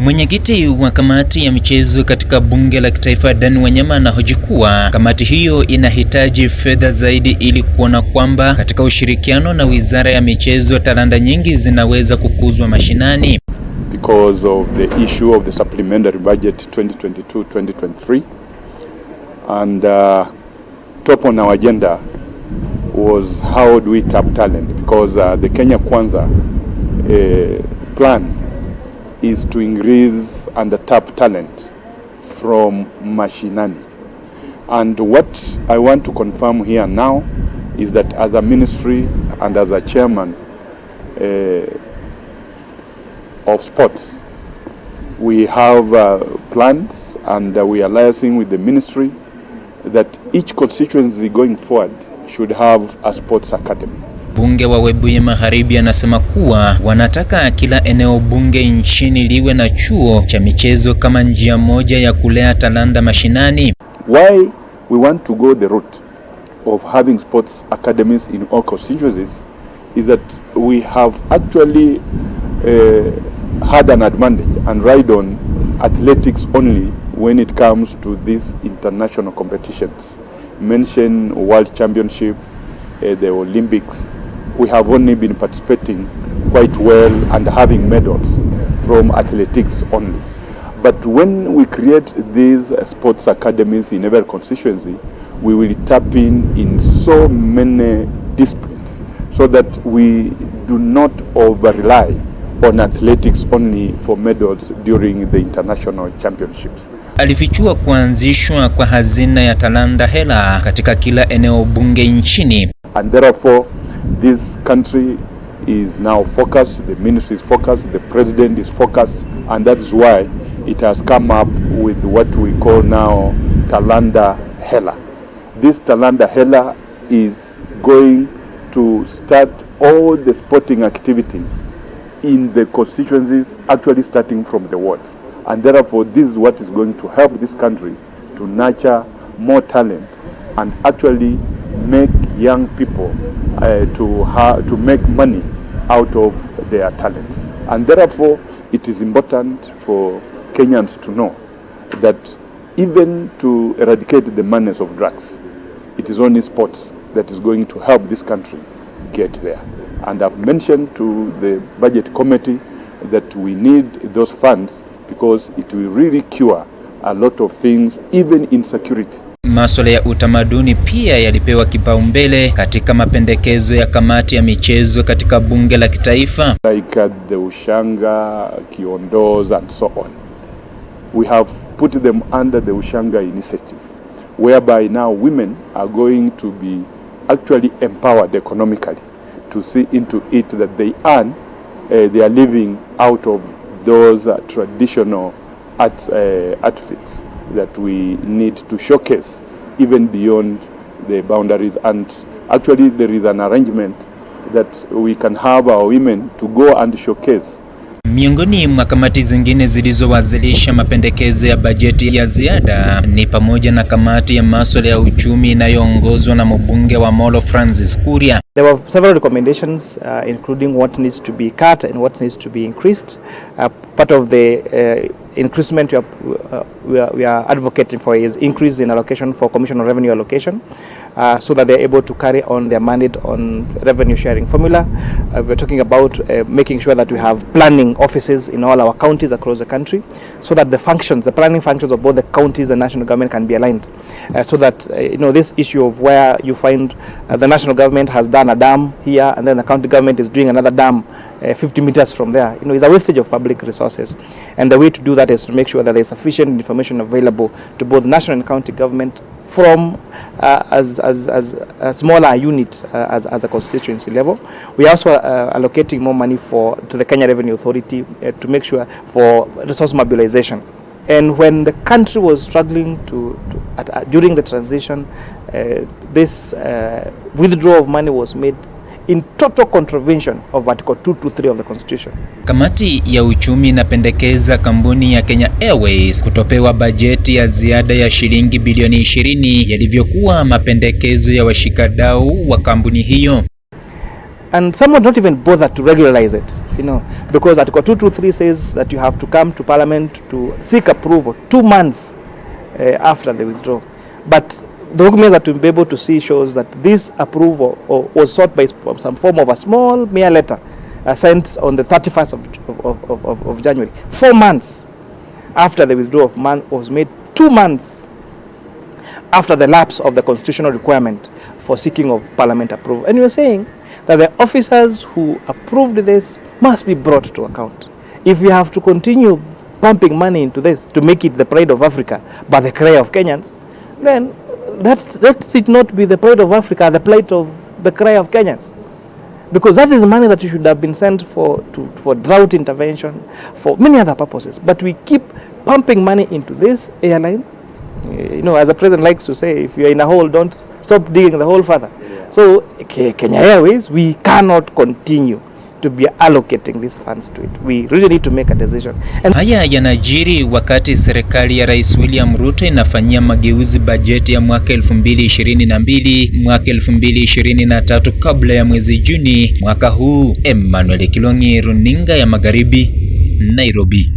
Mwenyekiti wa kamati ya michezo katika bunge la kitaifa Dan Wanyama anahoji kuwa kamati hiyo inahitaji fedha zaidi ili kuona kwamba katika ushirikiano na wizara ya michezo talanta nyingi zinaweza kukuzwa mashinani. Because of the issue of the supplementary budget 2022-2023, and top on our agenda was how do we tap talent, because the Kenya Kwanza plan is to increase and tap talent from mashinani. And what I want to confirm here now is that as a ministry and as a chairman of sports, we have plans, and we are liaising with the ministry that each constituency going forward should have a sports academy. Bunge wa Webuye Magharibi anasema kuwa wanataka kila eneo bunge nchini liwe na chuo cha michezo kama njia moja ya kulea talanta mashinani. Why we want to go the route of having sports academies in all constituencies is that we have actually had an advantage and ride on athletics only when it comes to these international competitions. Mention World Championship, the Olympics. We have only been participating quite well and having medals from athletics only. But when we create these sports academies in every constituency, we will tap in so many disciplines so that we do not over-rely on athletics only for medals during the international championships. Alifichua kuanzishwa kwa hazina ya talanta hela katika kila eneo bunge nchini. And therefore, this country is now focused, the ministry is focused, the president is focused, and that is why it has come up with what we call now Talanta Hela. This Talanta Hela is going to start all the sporting activities in the constituencies, actually starting from the wards. And therefore, this is what is going to help this country to nurture more talent and actually make young people to make money out of their talents. And therefore, it is important for Kenyans to know that even to eradicate the madness of drugs, it is only sports that is going to help this country get there. And I've mentioned to the budget committee that we need those funds because it will really cure a lot of things, even insecurity. Masuala ya utamaduni pia yalipewa kipaumbele katika mapendekezo ya kamati ya michezo katika bunge la kitaifa. Like the Ushanga, Kiondos and so on. We have put them under the Ushanga initiative, whereby now women are going to be actually empowered economically to see into it that they earn their living out of those traditional outfits that we need to showcase even beyond the boundaries. And actually there is an arrangement that we can have our women to go and showcase. Miongoni mwa kamati zingine zilizowasilisha mapendekezo ya bajeti ya ziada ni pamoja na kamati ya masuala ya uchumi inayoongozwa na mbunge wa Molo Francis Kuria. There were several recommendations including what needs to be cut and what needs to be increased. Part of the increasement we are advocating for is increase in allocation for Commission on Revenue Allocation so that they're able to carry on their mandate on revenue sharing formula. We're talking about making sure that we have planning offices in all our counties across the country so that the planning functions of both the counties and national government can be aligned. So that this issue of where you find the national government has done a dam here and then the county government is doing another dam 50 meters from there, is a wastage of public resources. And the way to do that is to make sure that there is sufficient information available to both national and county government from as a smaller unit as a constituency level. We are also allocating more money to the Kenya Revenue Authority to make sure for resource mobilization. And when the country was struggling during the transition, this withdrawal of money was made in total contravention of Article 223 of the Constitution. Kamati ya uchumi inapendekeza kampuni ya Kenya Airways kutopewa bajeti ya ziada ya shilingi bilioni 20 yalivyokuwa mapendekezo ya washikadau wa kampuni hiyo. And some would not even bother to regularize it, because Article 223 says that you have to come to Parliament to seek approval 2 months after the withdrawal. But the documents that we'll be able to see shows that this approval was sought by some form of a small mere letter sent on the 31st of January. 4 months after the withdrawal of man was made, 2 months after the lapse of the constitutional requirement for seeking of Parliament approval. And you're saying that the officers who approved this must be brought to account. If we have to continue pumping money into this to make it the pride of Africa but the cry of Kenyans, then let it not be the pride of Africa, the plight of the cry of Kenyans. Because that is money that you should have been sent for drought intervention, for many other purposes. But we keep pumping money into this airline. As the president likes to say, if you're in a hole, don't stop digging the hole further. Yeah. So Kenya Airways, we cannot continue to be allocating these funds to it. We really need to make a decision. Haya yanajiri wakati serikali ya Rais William Ruto inafanyia mageuzi bajeti ya mwaka 2022 mwaka 2023 kabla ya mwezi Juni mwaka huu. Emmanuel Kilongi, Runinga ya Magharibi, Nairobi.